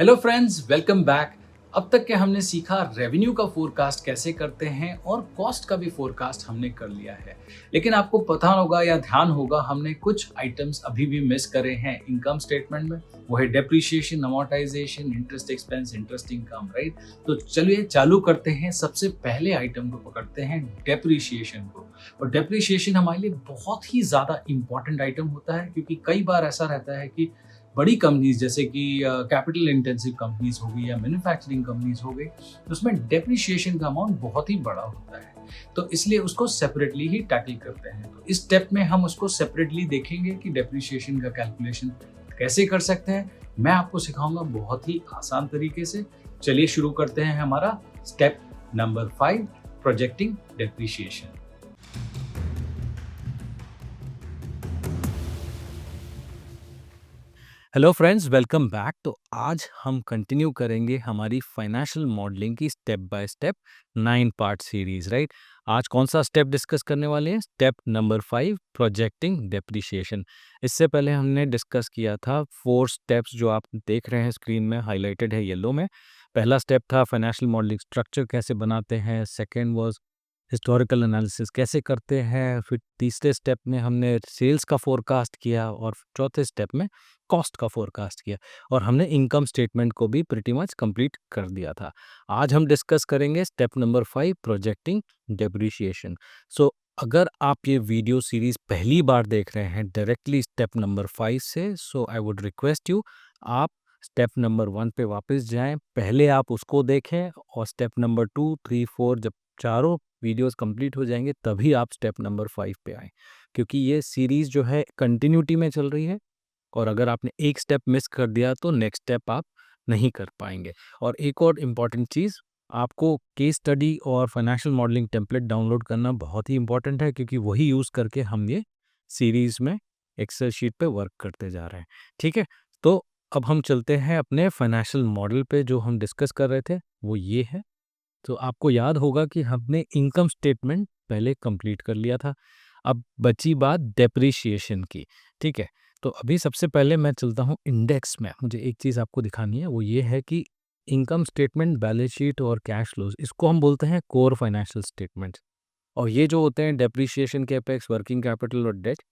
Hello friends, welcome back. अब तक के हमने सीखा रेवेन्यू का फोरकास्ट कैसे करते हैं और कॉस्ट का भी फोरकास्ट हमने कर लिया है। लेकिन आपको पता होगा या ध्यान होगा, हमने कुछ आइटम्स अभी भी मिस करे हैं इनकम स्टेटमेंट में। वो है depreciation, amortisation, interest expense, interest income, right. तो चलिए चालू करते हैं। सबसे पहले आइटम को पकड़ते हैं, डेप्रिसिएशन को। और डेप्रिसिएशन हमारे लिए बहुत ही ज़्यादा इंपॉर्टेंट आइटम होता है, क्योंकि कई बार ऐसा रहता है कि बड़ी कंपनीज जैसे कि कैपिटल इंटेंसिव कंपनीज हो गई या मैन्युफैक्चरिंग कंपनीज हो गई, तो उसमें डेप्रिसिएशन का अमाउंट बहुत ही बड़ा होता है। तो इसलिए उसको सेपरेटली ही टैकल करते हैं। तो इस स्टेप में हम उसको सेपरेटली देखेंगे कि डेप्रिसिएशन का कैलकुलेशन कैसे कर सकते हैं। मैं आपको सिखाऊंगा बहुत ही आसान तरीके से। चलिए शुरू करते हैं हमारा step number 5, projecting depreciation. Hello friends, welcome back. तो आज हम कंटिन्यू करेंगे हमारी फाइनेंशियल मॉडलिंग की step by step 9 part series, right. आज कौन सा स्टेप डिस्कस करने वाले हैं? Step number 5, projecting depreciation. इससे पहले हमने डिस्कस किया था 4 स्टेप्स जो आप देख रहे हैं स्क्रीन में, हाईलाइटेड है येलो में। पहला स्टेप था फाइनेंशियल मॉडलिंग स्ट्रक्चर कैसे बनाते हैं। सेकेंड वाज हिस्टोरिकल एनालिसिस कैसे करते हैं। फिर तीसरे स्टेप में हमने सेल्स का फोरकास्ट किया और चौथे स्टेप में कॉस्ट का फोरकास्ट किया, और हमने इनकम स्टेटमेंट को भी प्रिटी मच कंप्लीट कर दिया था। आज हम डिस्कस करेंगे स्टेप नंबर 5, प्रोजेक्टिंग डेप्रिसिएशन। सो अगर आप ये वीडियो सीरीज पहली बार देख रहे हैं डायरेक्टली स्टेप नंबर 5 से, सो आई वुड रिक्वेस्ट यू, आप स्टेप नंबर 1 पे वापस जाएं, पहले आप उसको देखें, और स्टेप नंबर 2, 3, 4 जब चारों वीडियोस कंप्लीट हो जाएंगे तभी आप स्टेप नंबर 5 पे आएँ, क्योंकि ये सीरीज़ जो है कंटिन्यूटी में चल रही है, और अगर आपने एक स्टेप मिस कर दिया तो नेक्स्ट स्टेप आप नहीं कर पाएंगे। और एक और इम्पॉर्टेंट चीज़, आपको केस स्टडी और फाइनेंशियल मॉडलिंग टेम्पलेट डाउनलोड करना बहुत ही इंपॉर्टेंट है, क्योंकि वही यूज़ करके हम ये सीरीज़ में एक्सेल शीट पे वर्क करते जा रहे हैं। ठीक है, तो अब हम चलते हैं अपने फाइनेंशियल मॉडल पे। जो हम डिस्कस कर रहे थे वो ये है। तो आपको याद होगा कि हमने इनकम स्टेटमेंट पहले कंप्लीट कर लिया था। अब बची बात डेप्रिसिएशन की। ठीक है, तो अभी सबसे पहले मैं चलता हूँ इंडेक्स में। मुझे एक चीज़ आपको दिखानी है, वो ये है कि इनकम स्टेटमेंट, बैलेंस शीट और कैश फ्लोज, इसको हम बोलते हैं कोर फाइनेंशियल स्टेटमेंट्स। और ये जो होते हैं डेप्रिसिएशन, कैपेक्स, वर्किंग कैपिटल और डेट,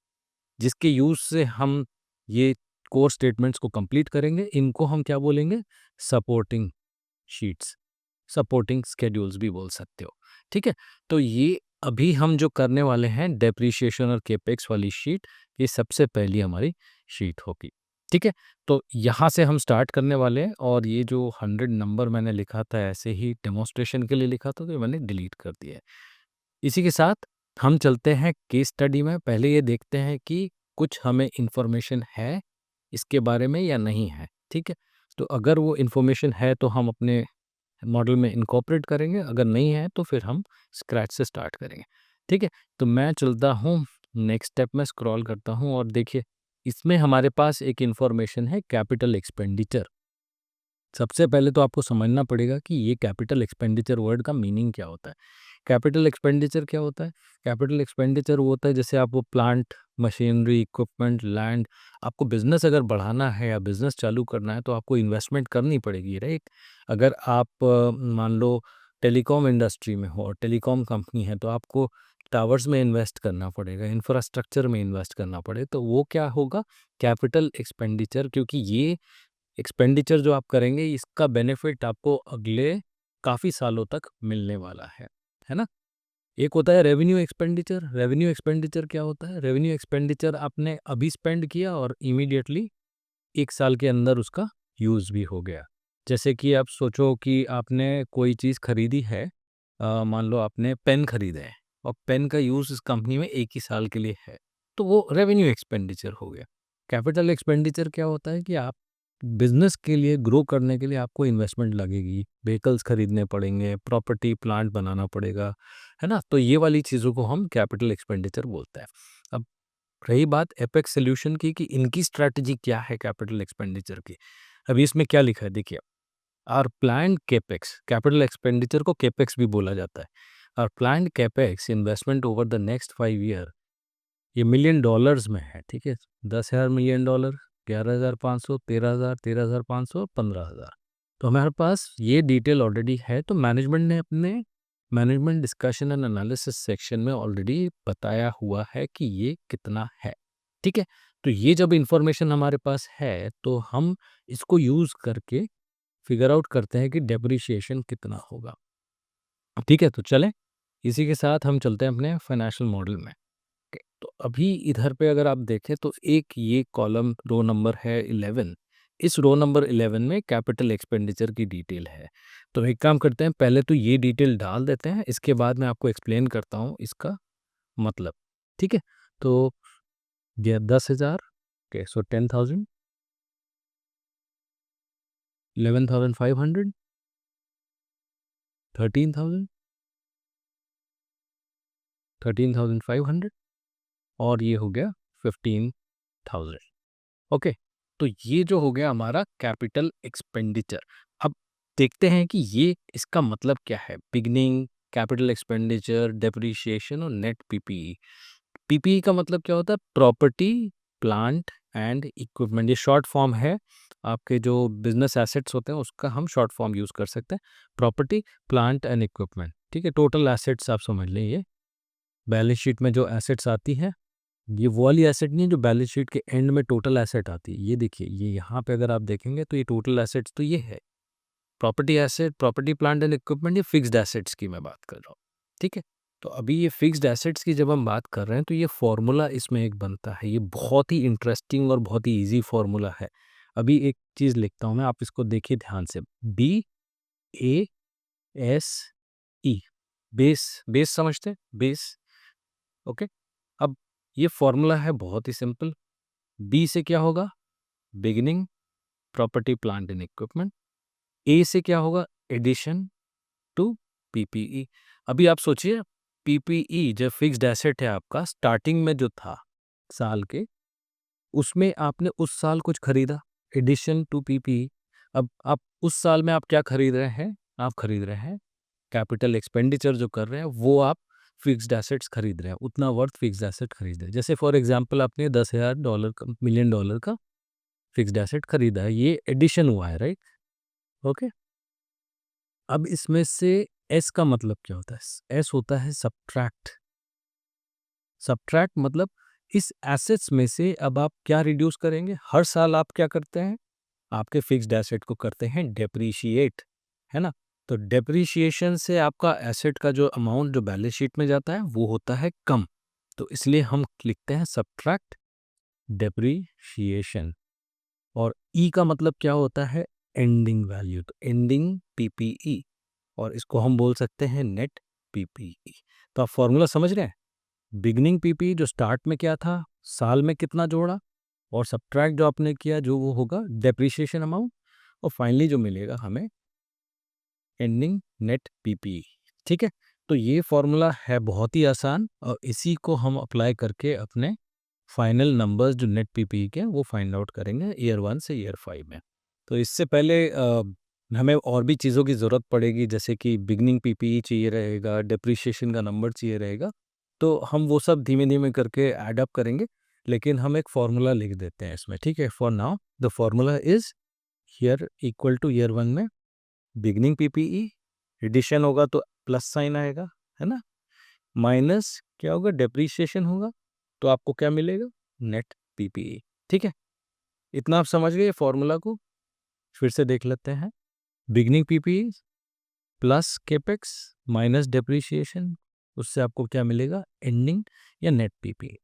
जिसके यूज़ से हम ये कोर स्टेटमेंट्स को कंप्लीट करेंगे, इनको हम क्या बोलेंगे? सपोर्टिंग शीट्स, सपोर्टिंग स्केड्यूल्स भी बोल सकते हो। ठीक है, तो ये अभी हम जो करने वाले हैं डेप्रिसिएशन और केपेक्स वाली शीट, ये सबसे पहली हमारी शीट होगी। ठीक है, तो यहाँ से हम स्टार्ट करने वाले हैं, और ये जो 100 नंबर मैंने लिखा था ऐसे ही डेमोन्स्ट्रेशन के लिए लिखा था, तो ये मैंने डिलीट कर दिया है। इसी के साथ हम चलते हैं केस स्टडी में। पहले ये देखते हैं कि कुछ हमें इंफॉर्मेशन है इसके बारे में या नहीं है। ठीक है, तो अगर वो इन्फॉर्मेशन है तो हम अपने मॉडल में इनकॉर्पोरेट करेंगे, अगर नहीं है तो फिर हम स्क्रैच से स्टार्ट करेंगे। ठीक है, तो मैं चलता हूँ नेक्स्ट स्टेप में, स्क्रॉल करता हूँ, और देखिए इसमें हमारे पास एक इन्फॉर्मेशन है, कैपिटल एक्सपेंडिचर। सबसे पहले तो आपको समझना पड़ेगा कि ये कैपिटल एक्सपेंडिचर वर्ड का मीनिंग क्या होता है। कैपिटल एक्सपेंडिचर क्या होता है? कैपिटल एक्सपेंडिचर वो होता है जैसे आप वो प्लांट, मशीनरी, इक्विपमेंट, लैंड, आपको बिजनेस अगर बढ़ाना है या बिजनेस चालू करना है तो आपको इन्वेस्टमेंट करनी पड़ेगी, राइट। अगर आप मान लो टेलीकॉम इंडस्ट्री में हो और टेलीकॉम कंपनी है, तो आपको टावर्स में इन्वेस्ट करना पड़ेगा, इंफ्रास्ट्रक्चर में इन्वेस्ट करना पड़े, तो वो क्या होगा? Capital expenditure. क्योंकि ये एक्सपेंडिचर जो आप करेंगे, इसका बेनिफिट आपको अगले काफ़ी सालों तक मिलने वाला है ना? एक होता है रेवेन्यू एक्सपेंडिचर। रेवेन्यू एक्सपेंडिचर क्या होता है? रेवेन्यू एक्सपेंडिचर आपने अभी स्पेंड किया और इमीडिएटली 1 साल के अंदर उसका यूज़ भी हो गया। जैसे कि आप सोचो कि आपने कोई चीज़ खरीदी है, मान लो आपने पेन खरीदे हैं, और पेन का यूज़ इस कंपनी में 1 ही साल के लिए है, तो वो रेवेन्यू एक्सपेंडिचर हो गया। कैपिटल एक्सपेंडिचर क्या होता है कि आप बिज़नेस के लिए, ग्रो करने के लिए आपको इन्वेस्टमेंट लगेगी, व्हीकल्स खरीदने पड़ेंगे, प्रॉपर्टी, प्लांट बनाना पड़ेगा, है ना? तो ये वाली चीज़ों को हम कैपिटल एक्सपेंडिचर बोलते हैं। अब रही बात एपेक्स सॉल्यूशन की कि इनकी स्ट्रैटेजी क्या है कैपिटल एक्सपेंडिचर की। अभी इसमें क्या लिखा है देखिए, our planned capex, capital expenditure को कैपेक्स भी बोला जाता है। Our planned capex investment over the next 5 year, ये मिलियन डॉलर्स में है। ठीक है, 10,000 मिलियन डॉलर, 11,500, 13,000, 13,500, 15,000। तो हमारे पास ये डिटेल ऑलरेडी है, तो मैनेजमेंट ने अपने management discussion and analysis section में ऑलरेडी बताया हुआ है कि ये कितना है। ठीक है, तो ये जब इंफॉर्मेशन हमारे पास है तो हम इसको यूज़ करके फिगर आउट करते हैं कि डेप्रिशिएशन कितना होगा। ठीक है, तो चलें इसी के साथ हम चलते हैं अपने फाइनेंशियल मॉडल में। ओके, तो अभी इधर पे अगर आप देखें तो एक ये कॉलम रो नंबर है 11। इस रो नंबर 11 में कैपिटल एक्सपेंडिचर की डिटेल है। तो एक काम करते हैं, पहले तो ये डिटेल डाल देते हैं, इसके बाद मैं आपको एक्सप्लेन करता हूँ इसका मतलब। ठीक है, तो ये 10,000, ओके, सो 10,000, 11,500, 13,000, 13,500 और ये हो गया 15,000। ओके, तो ये जो हो गया हमारा कैपिटल एक्सपेंडिचर। अब देखते हैं कि ये इसका मतलब क्या है। बिगनिंग, कैपिटल एक्सपेंडिचर, डेप्रिसिएशन और नेट पीपीई। पीपीई का मतलब क्या होता है? Property, plant and equipment. ये शॉर्ट फॉर्म है, आपके जो बिजनेस एसेट्स होते हैं उसका हम शॉर्ट फॉर्म यूज़ कर सकते हैं। Property, plant and equipment. ठीक है, टोटल एसेट्स आप समझ लें। ये बैलेंस शीट में जो एसेट्स आती हैं, ये वो वाली एसेट नहीं है जो बैलेंस शीट के एंड में टोटल एसेट आती है। ये देखिए, ये यहाँ पे अगर आप देखेंगे तो ये टोटल एसेट्स तो ये है। Property asset, property plant and equipment, ये फिक्स्ड एसेट्स की मैं बात कर रहा हूँ। ठीक है, तो अभी ये फिक्स्ड एसेट्स की जब हम बात कर रहे हैं तो ये फॉर्मूला इसमें एक बनता है। ये बहुत ही इंटरेस्टिंग और बहुत ही ईजी फॉर्मूला है। अभी एक चीज़ लिखता हूँ मैं, आप इसको देखिए ध्यान से। BASE, base. बेस समझते हैं? बेस। ओके, अब ये फॉर्मूला है बहुत ही सिंपल। बी से क्या होगा? Beginning, property plant and equipment. A से क्या होगा? Addition to PPE. अभी आप सोचिए, पीपीई जो फिक्स्ड एसेट है आपका, स्टार्टिंग में जो था साल के, उसमें आपने उस साल कुछ खरीदा, एडिशन टू पीपीई। अब आप उस साल में आप क्या खरीद रहे हैं? आप खरीद रहे हैं कैपिटल एक्सपेंडिचर जो कर रहे हैं वो आप फिक्स्ड एसेट्स खरीद रहे हैं, उतना वर्थ फिक्स्ड एसेट खरीद रहे हैं। जैसे फॉर एग्जांपल आपने $10,000 का, $1,000,000 का फिक्स्ड एसेट खरीदा है, ये एडिशन हुआ है, राइट? ओके, अब इसमें से एस का मतलब क्या होता है? एस होता है सब्ट्रैक्ट। सब्ट्रैक्ट मतलब इस एसेट्स में से अब आप क्या रिड्यूस करेंगे? हर साल आप क्या करते हैं? आपके फिक्स्ड एसेट को करते हैं डेप्रीशिएट, है ना? तो डेप्रीशिएशन से आपका एसेट का जो अमाउंट जो बैलेंस शीट में जाता है वो होता है कम। तो इसलिए हम लिखते हैं सब्ट्रैक्ट डेप्रीशिएशन। और ई का मतलब क्या होता है? एंडिंग वैल्यू, तो एंडिंग पीपीई, और इसको हम बोल सकते हैं नेट पीपीई। तो आप फॉर्मूला समझ रहे हैं? बिगनिंग पीपीई जो स्टार्ट में क्या था, साल में कितना जोड़ा, और सब्ट्रैक्ट जो आपने किया जो वो होगा डेप्रिसिएशन अमाउंट, और फाइनली जो मिलेगा हमें एंडिंग नेट पीपीई। ठीक है, तो ये फॉर्मूला है बहुत ही आसान, और इसी को हम अप्लाई करके अपने फाइनल नंबर्स जो नेट पीपीई के हैं वो फाइंड आउट करेंगे ईयर 1 से ईयर 5 में। तो इससे पहले हमें और भी चीज़ों की ज़रूरत पड़ेगी, जैसे कि बिगनिंग पीपीई चाहिए रहेगा, डेप्रिसिएशन का नंबर चाहिए रहेगा, तो हम वो सब धीमे धीमे करके ऐड अप करेंगे। लेकिन हम एक फार्मूला लिख देते हैं इसमें। ठीक है, for now the formula is here equal two year 1 में बिगनिंग पीपीई, एडिशन होगा तो प्लस साइन आएगा, है ना, माइनस क्या होगा? डेप्रिसिएशन होगा, तो आपको क्या मिलेगा? Net PPE. ठीक है, इतना आप समझ गए फॉर्मूला को? फिर से देख लेते हैं। Beginning PPE plus capex minus depreciation, उससे आपको क्या मिलेगा? एंडिंग या नेट पीपीई।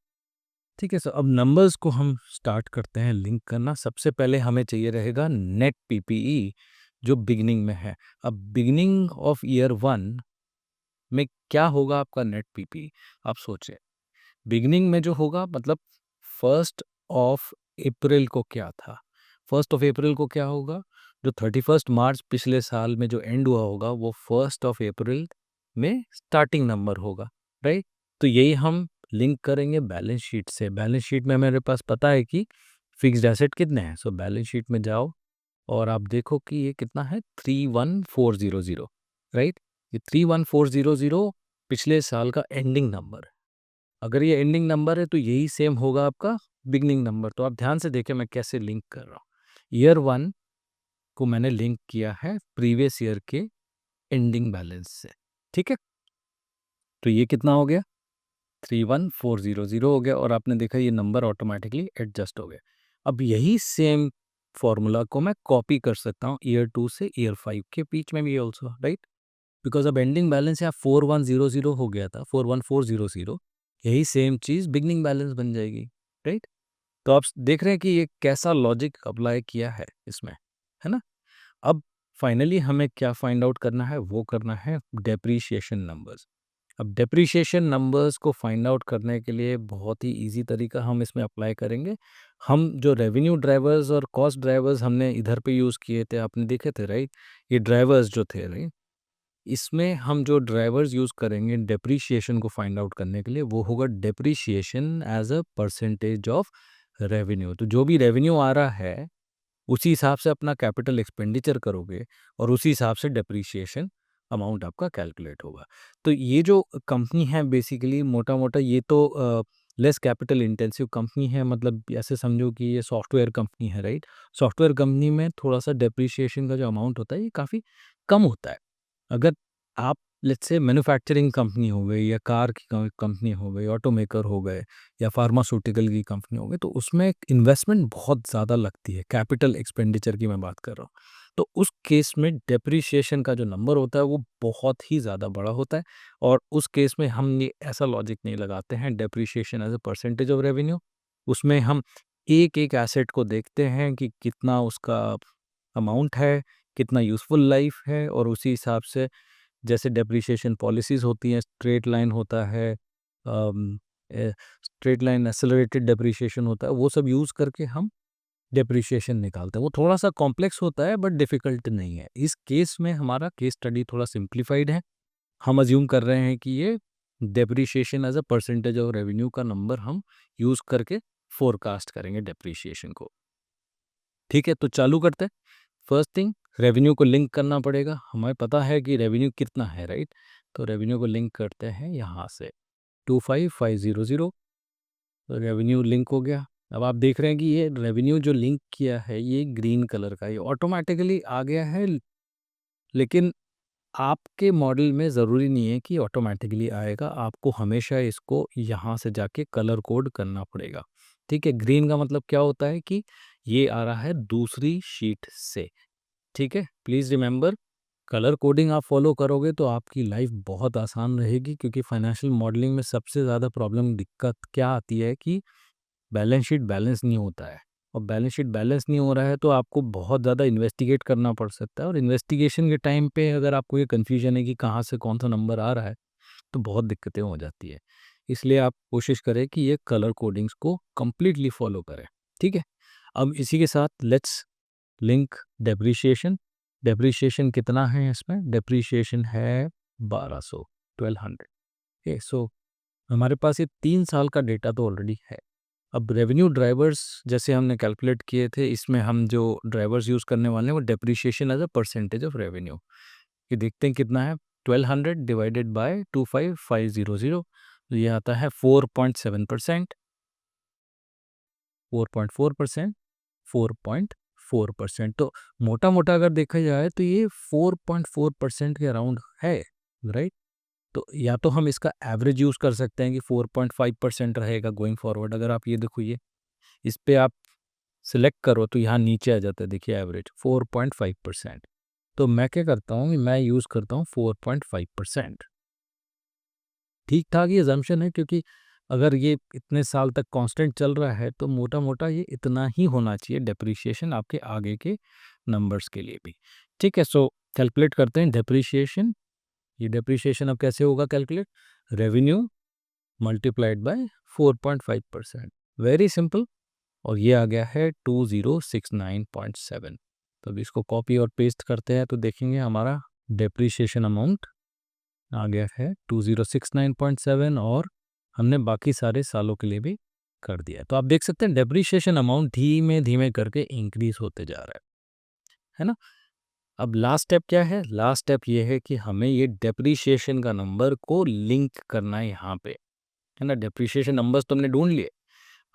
ठीक है सर, अब नंबर्स को हम स्टार्ट करते हैं लिंक करना। सबसे पहले हमें चाहिए रहेगा नेट पीपीई जो बिगिनिंग में है। अब बिगिनिंग ऑफ ईयर 1 में क्या होगा आपका नेट पीपीई? आप सोचें, बिगिनिंग में जो होगा मतलब 1 को क्या था? 1 को क्या होगा? जो 31 मार्च पिछले साल में जो एंड हुआ होगा वो 1 में स्टार्टिंग नंबर होगा, राइट? तो यही हम लिंक करेंगे बैलेंस शीट से। बैलेंस शीट में मेरे पास पता है कि फिक्स्ड एसेट कितने हैं। सो बैलेंस शीट में जाओ और आप देखो कि ये कितना है, 31400, राइट? ये 31400 पिछले साल का एंडिंग नंबर है। अगर ये एंडिंग नंबर है तो यही सेम होगा आपका बिगनिंग नंबर। तो आप ध्यान से देखें मैं कैसे लिंक कर रहा हूँ। ईयर 1 को मैंने लिंक किया है प्रीवियस ईयर के एंडिंग बैलेंस से, ठीक है। तो ये कितना हो गया, 31400 हो गया, और आपने देखा ये नंबर ऑटोमेटिकली एडजस्ट हो गया। अब यही सेम फॉर्मूला को मैं कॉपी कर सकता हूँ ईयर 2 से ईयर 5 के बीच में भी ऑल्सो, राइट। बिकॉज अब एंडिंग बैलेंस यहाँ 4100 हो गया था, 41400, यही सेम चीज़ बिगनिंग बैलेंस बन जाएगी, राइट। तो आप देख रहे हैं कि ये कैसा लॉजिक अप्लाई किया है इसमें, है ना। अब फाइनली हमें क्या फाइंड आउट करना है, वो करना है डेप्रीशिएशन नंबर्स। अब डेप्रीशिएशन नंबर्स को फाइंड आउट करने के लिए बहुत ही इजी तरीका हम इसमें अप्लाई करेंगे। हम जो रेवेन्यू ड्राइवर्स और कॉस्ट ड्राइवर्स हमने इधर पे यूज़ किए थे, आपने देखे थे, राइट। ये ड्राइवर्स जो थे, राइट, इसमें हम जो ड्राइवर्स यूज़ करेंगे डेप्रीशिएशन को फाइंड आउट करने के लिए, वो होगा depreciation as a percentage of revenue. तो जो भी रेवेन्यू आ रहा है उसी हिसाब से अपना कैपिटल एक्सपेंडिचर करोगे और उसी हिसाब से डेप्रीशिएशन अमाउंट आपका कैलकुलेट होगा। तो ये जो कंपनी है बेसिकली मोटा-मोटा ये तो लेस कैपिटल इंटेंसिव कंपनी है, मतलब ऐसे समझो कि ये सॉफ्टवेयर कंपनी है, राइट? सॉफ्टवेयर कंपनी में थोड़ा-सा डेप्रीशिएशन का जो अमाउंट होता है ये काफ़ी कम होता है। अगर आप लेट्स से मैन्युफैक्चरिंग कंपनी हो गई या कार की कंपनी हो गई, ऑटोमेकर हो गए या फार्मास्यूटिकल की कंपनी हो गई, तो उसमें इन्वेस्टमेंट बहुत ज़्यादा लगती है, कैपिटल एक्सपेंडिचर की मैं बात कर रहा हूँ। तो उस केस में डेप्रीशिएशन का जो नंबर होता है वो बहुत ही ज़्यादा बड़ा होता है, और उस केस में हम ये ऐसा लॉजिक नहीं लगाते हैं depreciation as a percentage of revenue. उसमें हम एक-एक एसेट को देखते हैं कि कितना उसका अमाउंट है, कितना यूज़फुल लाइफ है, और उसी हिसाब से जैसे डेप्रिसिएशन पॉलिसीज़ होती हैं, स्ट्रेट लाइन होता है, स्ट्रेट लाइन एक्सेलरेटेड डेप्रिसिएशन होता है, वो सब यूज़ करके हम डेप्रिसिएशन निकालते हैं। वो थोड़ा-सा कॉम्प्लेक्स होता है बट डिफ़िकल्ट नहीं है। इस केस में हमारा केस स्टडी थोड़ा सिम्प्लीफाइड है। हम अज़्यूम कर रहे हैं कि ये depreciation as a percentage of revenue का नंबर हम यूज़ करके फ़ोरकास्ट करेंगे डेप्रिसिएशन को। ठीक है, तो चालू करते हैं। फर्स्ट थिंग, रेवेन्यू को लिंक करना पड़ेगा। हमें पता है कि रेवेन्यू कितना है, राइट। तो रेवेन्यू को लिंक करते हैं यहाँ से 25500, तो रेवेन्यू लिंक हो गया। अब आप देख रहे हैं कि ये रेवेन्यू जो लिंक किया है ये ग्रीन कलर का, ये ऑटोमेटिकली आ गया है। लेकिन आपके मॉडल में ज़रूरी नहीं है कि ऑटोमेटिकली आएगा, आपको हमेशा इसको यहाँ से जाके कलर कोड करना पड़ेगा। ठीक है, ग्रीन का मतलब क्या होता है कि ये आ रहा है दूसरी शीट से। ठीक है, प्लीज़ रिमेंबर, कलर कोडिंग आप फॉलो करोगे तो आपकी लाइफ बहुत आसान रहेगी, क्योंकि फाइनेंशियल मॉडलिंग में सबसे ज़्यादा प्रॉब्लम दिक्कत क्या आती है कि बैलेंस शीट बैलेंस नहीं होता है, और बैलेंस शीट बैलेंस नहीं हो रहा है तो आपको बहुत ज़्यादा इन्वेस्टिगेट करना पड़ सकता है, और इन्वेस्टिगेशन के टाइम पे अगर आपको ये कन्फ्यूजन है कि कहाँ से कौन सा नंबर आ रहा है तो बहुत दिक्कतें हो जाती है। इसलिए आप कोशिश करें कि ये कलर कोडिंग्स को कंप्लीटली फॉलो करें। ठीक है, अब इसी के साथ लेट्स लिंक डेप्रिसिएशन। डेप्रिसिएशन कितना है इसमें? डेप्रिसिएशन है 1200, 1200। ओके, सो हमारे पास ये 3 साल का डेटा तो ऑलरेडी है। अब रेवेन्यू ड्राइवर्स जैसे हमने कैलकुलेट किए थे, इसमें हम जो ड्राइवर्स यूज़ करने वाले हैं वो depreciation as a percentage of revenue. ये देखते हैं कितना है, 1200 डिवाइडेड बाय 25500, तो ये आता है 4.7%, 4.4%, 4.4%। तो मोटा-मोटा अगर देखा जाए तो ये 4.4% के अराउंड है, राइट? तो या तो हम इसका एवरेज यूज़ कर सकते हैं कि 4.5% रहेगा गोइंग फॉरवर्ड। अगर आप ये देखो, ये इस पे आप सिलेक्ट करो तो यहाँ नीचे आ जाता है, देखिए एवरेज 4.5%। तो मैं क्या करता हूँ कि मैं यूज़ करता हूँ 4.5%। ठीक-ठाक ये अज़म्पशन है, क्योंकि अगर ये इतने साल तक कांस्टेंट चल रहा है तो मोटा-मोटा ये इतना ही होना चाहिए डेप्रिसिएशन आपके आगे के नंबर्स के लिए भी। ठीक है, सो कैलकुलेट करते हैं डेप्रिसिएशन। ये डेप्रिसिएशन अब कैसे होगा calculate? Revenue multiplied by 4.5%, very simple, और ये आ गया है 2069.7। तो अब इसको कॉपी और पेस्ट करते हैं तो देखेंगे हमारा डेप्रिसिएशन अमाउंट आ गया है 2069.7, और हमने बाकी सारे सालों के लिए भी कर दिया है। तो आप देख सकते हैं डेप्रिसिएशन अमाउंट धीमे-धीमे करके इंक्रीज़ होते जा रहा है ना? अब लास्ट स्टेप क्या है? लास्ट स्टेप ये है कि हमें ये डेप्रिसिएशन का नंबर को लिंक करना है यहाँ पे, है ना? डेप्रिसिएशन नंबर्स तो हमने ढूँढ लिए।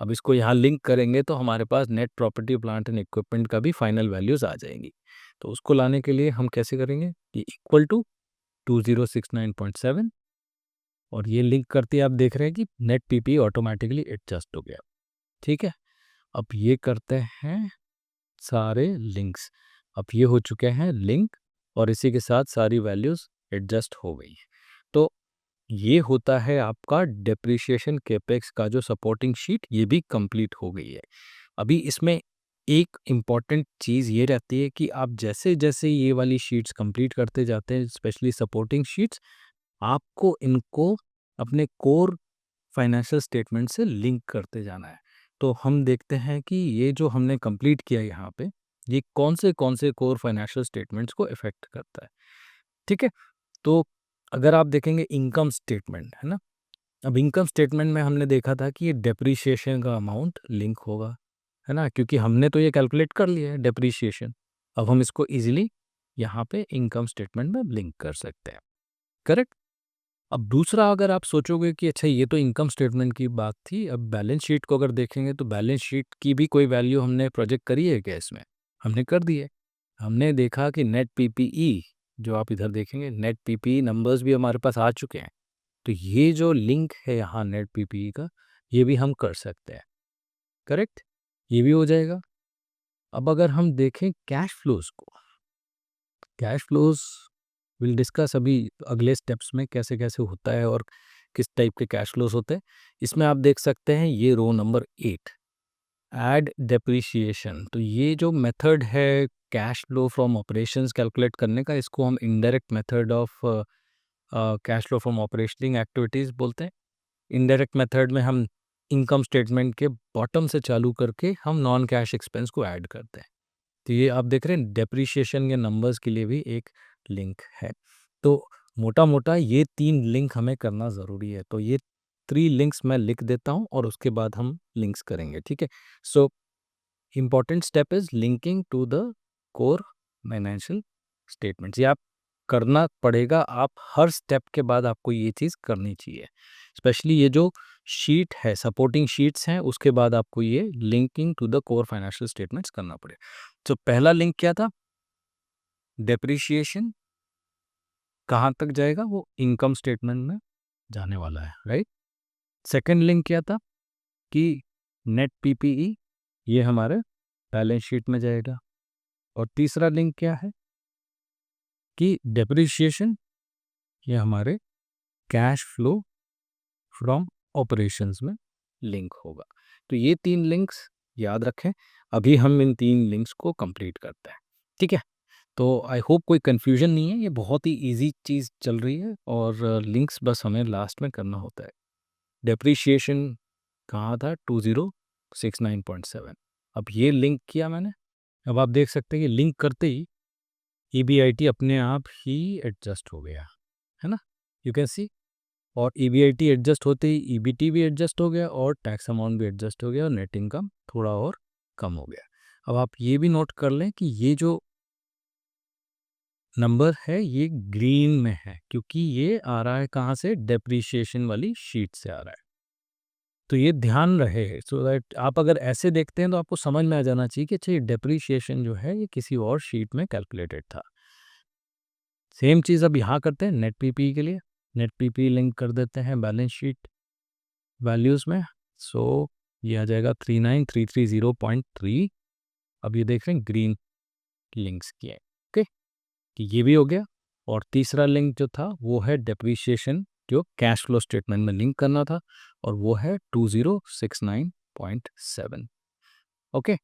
अब इसको यहाँ लिंक करेंगे तो हमारे पास net property plant and equipment का भी फाइनल वैल्यूज आ जाएंगी। तो उसको लाने के लिए हम कैसे करेंगे कि इक्वल टू 2069.7, और ये लिंक करते ही आप देख रहे हैं कि नेट पीपी ऑटोमेटिकली एडजस्ट हो गया। ठीक है, अब ये करते हैं सारे लिंक्स। अब ये हो चुके हैं लिंक, और इसी के साथ सारी वैल्यूज एडजस्ट हो गई हैं। तो ये होता है आपका डेप्रिसिएशन कैपेक्स का जो सपोर्टिंग शीट, ये भी कंप्लीट हो गई है। अभी इसमें एक इम्पॉर्टेंट चीज़ ये रहती है कि आप जैसे जैसे ये वाली शीट्स कंप्लीट करते जाते हैं, स्पेशली सपोर्टिंग शीट्स, आपको इनको अपने कोर फाइनेंशियल स्टेटमेंट से लिंक करते जाना है। तो हम देखते हैं कि ये जो हमने कंप्लीट किया यहाँ पे, ये कौन से कोर फाइनेंशियल स्टेटमेंट्स को इफ़ेक्ट करता है। ठीक है? तो अगर आप देखेंगे इनकम स्टेटमेंट, है ना? अब इनकम स्टेटमेंट में हमने देखा था कि ये डेप्रिसिएशन का अमाउंट लिंक होगा, है ना? क्योंकि हमने तो ये कैलकुलेट कर लिया है डेप्रिसिएशन। अब हम इसको ईज़िली यहाँ पे इनकम स्टेटमेंट में लिंक कर सकते हैं। करेक्ट? अब दूसरा, अगर आप सोचोगे कि अच्छा ये तो इनकम स्टेटमेंट की बात थी, अब बैलेंस शीट को अगर देखेंगे तो बैलेंस शीट की भी कोई वैल्यू हमने प्रोजेक्ट करी है क्या इसमें? हमने कर दी है। हमने देखा कि नेट पीपीई, जो आप इधर देखेंगे नेट पीपीई नंबर्स भी हमारे पास आ चुके हैं। तो ये जो लिंक है यहाँ नेट पीपीई का, ये भी हम कर सकते हैं। करेक्ट? ये भी हो जाएगा। अब अगर हम देखें कैश फ्लोज को, कैश फ्लोज विल डिस्कस अभी अगले स्टेप्स में कैसे कैसे होता है और किस टाइप के कैश फ्लोज होते हैं। इसमें आप देख सकते हैं ये रो नंबर 8, ऐड डेप्रिसिएशन। तो ये जो मेथड है cash flow from operations calculate करने का, इसको हम indirect method of cash flow from operationing activities बोलते हैं। इनडायरेक्ट मेथड में हम इनकम स्टेटमेंट के बॉटम से चालू करके हम नॉन कैश एक्सपेंस को ऐड करते हैं। तो ये आप देख रहे हैं डेप्रिसिएशन के नंबर्स के लिए भी एक लिंक है। तो मोटा-मोटा ये 3 लिंक हमें करना ज़रूरी है। तो ये 3 लिंक्स मैं लिख देता हूँ और उसके बाद हम लिंक्स करेंगे, ठीक है? So important step is linking to the core financial statements. ये आप करना पड़ेगा, आप हर स्टेप के बाद आपको ये चीज़ करनी चाहिए। स्पेशली ये जो शीट है, सपोर्टिंग शीट्स हैं, उसके बाद आपको ये linking to the core financial statements करना पड़ेगा। तो पहला लिंक क्या था? डेप्रिसिएशन कहाँ तक जाएगा? वो इनकम स्टेटमेंट में जाने वाला है, राइट? सेकंड लिंक क्या था कि नेट पीपीई, ये हमारे बैलेंस शीट में जाएगा। और तीसरा लिंक क्या है कि डेप्रिसिएशन, ये हमारे कैश फ्लो फ्रॉम ऑपरेशंस में लिंक होगा। तो ये 3 लिंक्स याद रखें। अभी हम इन 3 लिंक्स को कंप्लीट करते हैं, ठीक है? तो आई होप कोई कन्फ्यूजन नहीं है, ये बहुत ही ईज़ी चीज़ चल रही है और लिंक्स बस हमें लास्ट में करना होता है। डेप्रिसिएशन कहाँ था? 2069.7। अब ये लिंक किया मैंने। अब आप देख सकते हैं कि लिंक करते ही ईबीआईटी अपने आप ही एडजस्ट हो गया, है ना? You can see. और ईबीआईटी एडजस्ट होते ही ईबीटी भी एडजस्ट हो गया और टैक्स अमाउंट भी एडजस्ट हो गया और नेट इनकम थोड़ा और कम हो गया। अब आप ये भी नोट कर लें कि ये जो नंबर है ये ग्रीन में है, क्योंकि ये आ रहा है कहाँ से? डेप्रिसिएशन वाली शीट से आ रहा है। तो ये ध्यान रहे, सो दैट आप अगर ऐसे देखते हैं तो आपको समझ में आ जाना चाहिए कि अच्छा ये डेप्रिसिएशन जो है ये किसी और शीट में कैलकुलेटेड था। सेम चीज़ अब यहाँ करते हैं नेट पीपी के लिए। नेट पीपी लिंक कर देते हैं बैलेंस शीट वैल्यूज़ में। सो ये आ जाएगा 39330.3। अब ये देख रहे हैं ग्रीन लिंक्स किए, ओके? कि ये भी हो गया। और तीसरा लिंक जो था वो है डेप्रिसिएशन, जो कैश फ्लो स्टेटमेंट में लिंक करना था, और वो है 2069.7। ओके,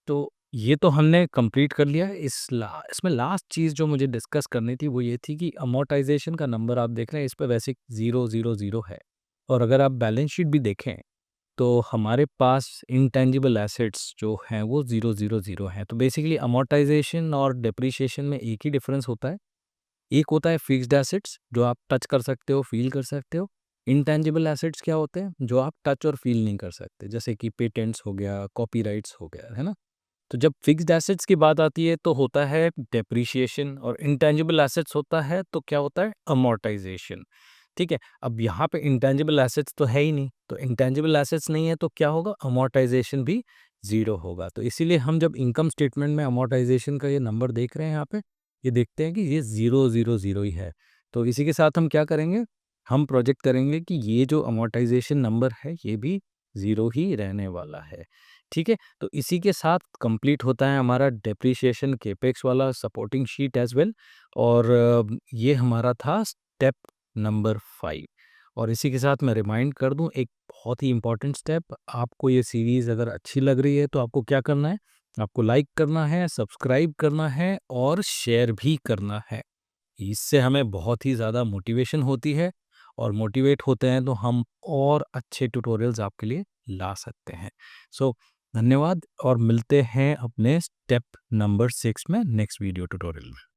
तो ये तो हमने कंप्लीट कर लिया। इसमें लास्ट चीज़ जो मुझे डिस्कस करनी थी वो ये थी कि अमोर्टाइजेशन का नंबर आप देख रहे हैं, इस पे वैसे 000 है। और अगर आप बैलेंस शीट भी देखें तो हमारे पास इंटेंजिबल एसेट्स जो हैं वो 000 हैं। तो बेसिकली अमोर्टाइजेशन और डेप्रिसिएशन में एक ही डिफरेंस होता है। एक होता है फिक्स्ड एसेट्स, जो आप टच कर सकते हो, फील कर सकते हो। इंटेंजिबल एसेट्स क्या होते हैं? जो आप टच और फील नहीं कर सकते, जैसे कि पेटेंट्स हो गया, कॉपीराइट्स हो गया, है ना? तो जब फिक्स्ड एसेट्स की बात आती है तो होता है डेप्रिसिएशन, और इंटेंजिबल एसेट्स होता है तो क्या होता है? अमोर्टाइजेशन। ठीक है? अब यहाँ पे इंटेंजिबल एसेट्स तो है ही नहीं, तो इंटेंजिबल एसेट्स नहीं है तो क्या होगा? अमोर्टाइज़ेशन भी ज़ीरो होगा। तो इसीलिए हम जब इनकम स्टेटमेंट में अमोर्टाइज़ेशन का ये नंबर देख रहे हैं यहाँ पे, ये देखते हैं कि ये 0, 0, 0 ही है। तो इसी के साथ हम क्या करेंगे? हम प्रोजेक्ट करेंगे कि ये जो अमोर्टाइज़ेशन नंबर है, ये भी 0 ही रहने वाला है। ठीक है? तो इसी के साथ कंप्लीट होता है हमारा डेप्रिसिएशन कैपेक्स वाला सपोर्टिंग शीट एज़ वेल, और ये हमारा था स्टेप नंबर 5। और इसी के साथ मैं रिमाइंड कर दूं एक बहुत ही इंपॉर्टेंट स्टेप, आपको ये सीरीज़ अगर अच्छी लग रही है तो आपको क्या करना है? आपको लाइक करना है, सब्सक्राइब करना है और शेयर भी करना है। इससे हमें बहुत ही ज़्यादा मोटिवेशन होती है, और मोटिवेट होते हैं तो हम और अच्छे ट्यूटोरियल्स आपके लिए ला सकते हैं। सो धन्यवाद, और मिलते हैं अपने स्टेप नंबर 6 में नेक्स्ट वीडियो ट्यूटोरियल में।